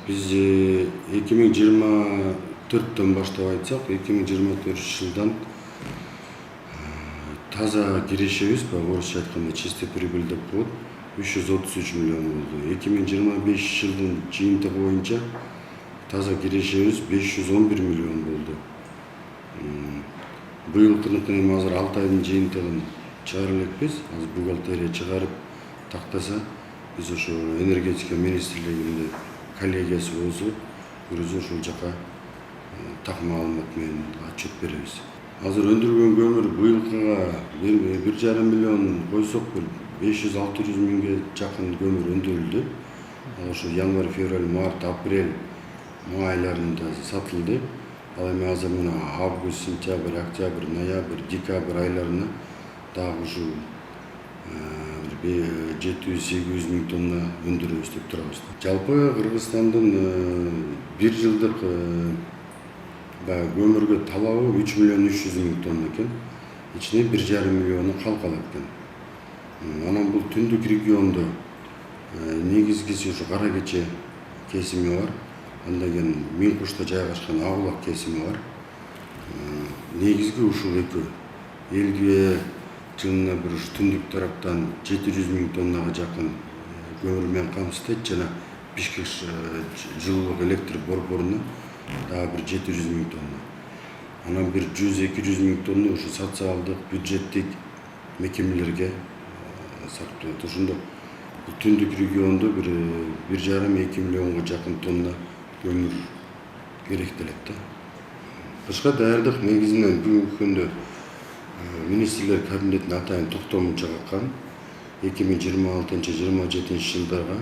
Биз 2024-төн баштап айтсак, 2024 жылдан таза кирешибиз, орусча айтканда чистый прибыль деп коет, 333 миллион болду. 2025 жылдын жыйынтыгы боюнча таза кирешибиз 511 миллион болду. Быйылкыныкын эми азыр 6 айдын жыйынтыгын чыгара элекпиз. Азыр бухгалтерия чыгарып тактаса, биз ошо энергетика министрлигинде коллегиясы болсо, өзү ошол жака так маалымат менен отчет беребиз. Азыр өндүргөн көмүр быйылкыга 1,5 миллион койсок, 500-600 миңге жакын көмүр өндүрүлдү. Ошо январь, февраль, март, апрель айларында сатылды. Ал эми азыр мына август, сентябрь, октябрь, ноябрь, декабрь айларына дагы ушу 700-800 миң тонна өндүрөбүз деп турабыз. Жалпы Кыргызстандын бир жылдык көмүргө талабы 3 миллион 300 миң тонна экен. Ичинен 1,5 миллиону калкалат экен. Анан бул түндүк региондо негизгиси ушу Кара Кече кесими бар. Андан кийин Миң Кушта жайгашкан Ак кесими бар. Негизги ушул экөө. Элге жылына бир ушу түндүк тараптан 700 миң тоннага жакын көмүр менен камсыздайт жана Бишкек жылуулук электр борборуна дагы бир 700 миң тонна. Анан бир 100-200 миң тонна ушу социалдык, бюджеттик мекемелерге сатылат. Ошондо түндүк региондо бир 1,5-2 миллионго жакын тонна көмүр керектелет да. Кышка даярдык негизинен бүгүнкү күндө министрлер кабинетинин атайын токтому чыгарткан 2026-27 жылдарга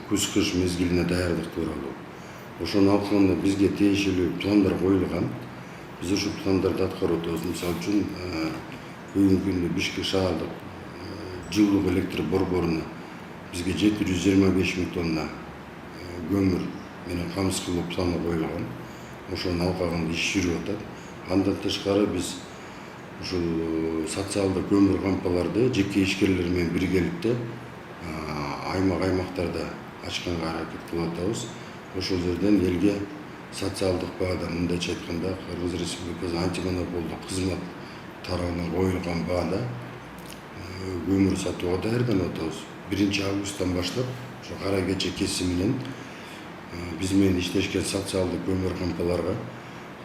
күз-кыш мезгилине даярдык тууралуу. Ошону алкаганда бизге тиешелүү пландар коюлган. Биз ошол пландарды аткарып атабыз. Мисалы үчүн бүгүнкү күндө Бишкек шаардык жылуулук электр борборуна бизге 725 миң тонна көмүр менен камсыз кылуу планы коюлган. Ошонун алкагында иш жүрүп атат. Андан тышкары биз ушул социалдык көмүр кампаларды жеке ишкерлер менен биргеликте аймактарда ачканга аракет кылып атабыз. Ошол жерден элге социалдык баада, мындайча айтканда, Кыргыз Республикасы антимонополдук кызмат тарабынан коюлган баада көмүр сатууга даярданып атабыз. 1 августтан баштап ошо Кара Кече кесиминен биз менен иштешкен социалдык көмүр кампаларга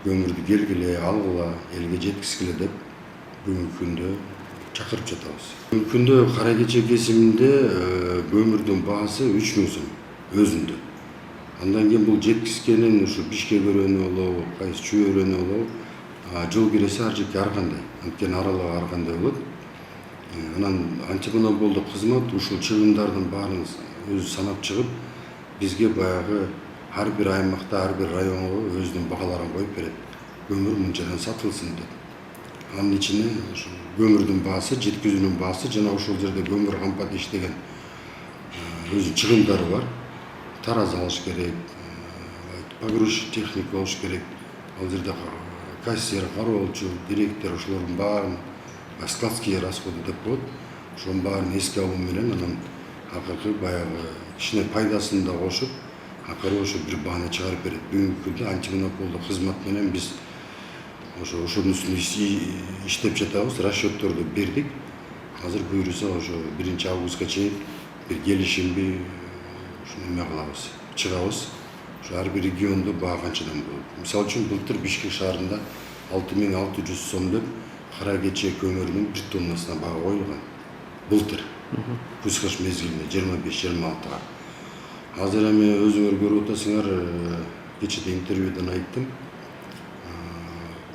көмүрдү келгиле, алгыла, элге жеткизгиле деп бүгүнкү күндө чакырып жатабыз. Бүгүнкү күндө Кара Кече кесиминде көмүрдүн баасы 3 миң сом өзүндө. Андан кийин бул жеткизгенин ушу Бишкек өрөөнү болобу, кайсы Чүй өрөөнү болобу, жол киреси ар жеке ар кандай. Анткени аралыгы ар кандай болот. Анан антимонополдук кызмат ушул чыгымдардын баарын өзү санап чыгып, бизге баягы ар бир аймакта, ар бир районго өзүнүн багаларын коюп берет. Көмүр мынчадан сатылсын деп. Анын ичине ошо көмүрдүн баасы, жеткизүүнүн баасы жана ошол жерде көмүр кампада иштеген өзүнүн чыгымдары бар. Тараз алыш керек, погрузчик техник болуш керек. Ал жерде кассир, кароолчу, директор ошолордун баарын складские расходы деп коет. Ошонун баарын эске алуу менен анан акыркы баягы кичине пайдасын да кошуп, акыры ошо бир бааны чыгарып берет. Бүгүнкү күндө антимонополдук кызмат менен биз ошонун үстүндө иштеп жатабыз, расчетторду бердик. Азыр буюрса ошо 1 августка чейин бир келишимби эме кылабыз, чыгабыз. Ошо ар бир региондо баа канчадан болот. Мисалы үчүн былтыр Бишкек шаарында 6600 сом деп Кара Кече көмүрүнүн 1 тоннасына баа коюлган. Былтыр күз-кыш мезгилинде 25-26-га. Азыр эми өзүңөр көрүп атасыңар, кечээ интервьюдан айттым.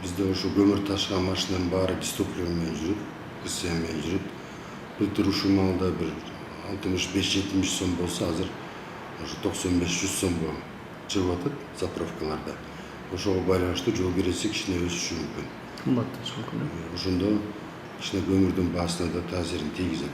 Бизде ошо көмүр ташыган машинанын баары дистопливо менен жүрүп, КСМ менен жүрүп. Былтыр ушул маалда бир 65-70 сом болсо, азыр ошо 95-100 сомго чыгып атат заправкаларда. Ошого байланыштуу жол киреси кичине өсүшү мүмкүн. Кымбатташы мүмкүн. Ошондо кичине көмүрдүн баасына да таасирин тийгизет.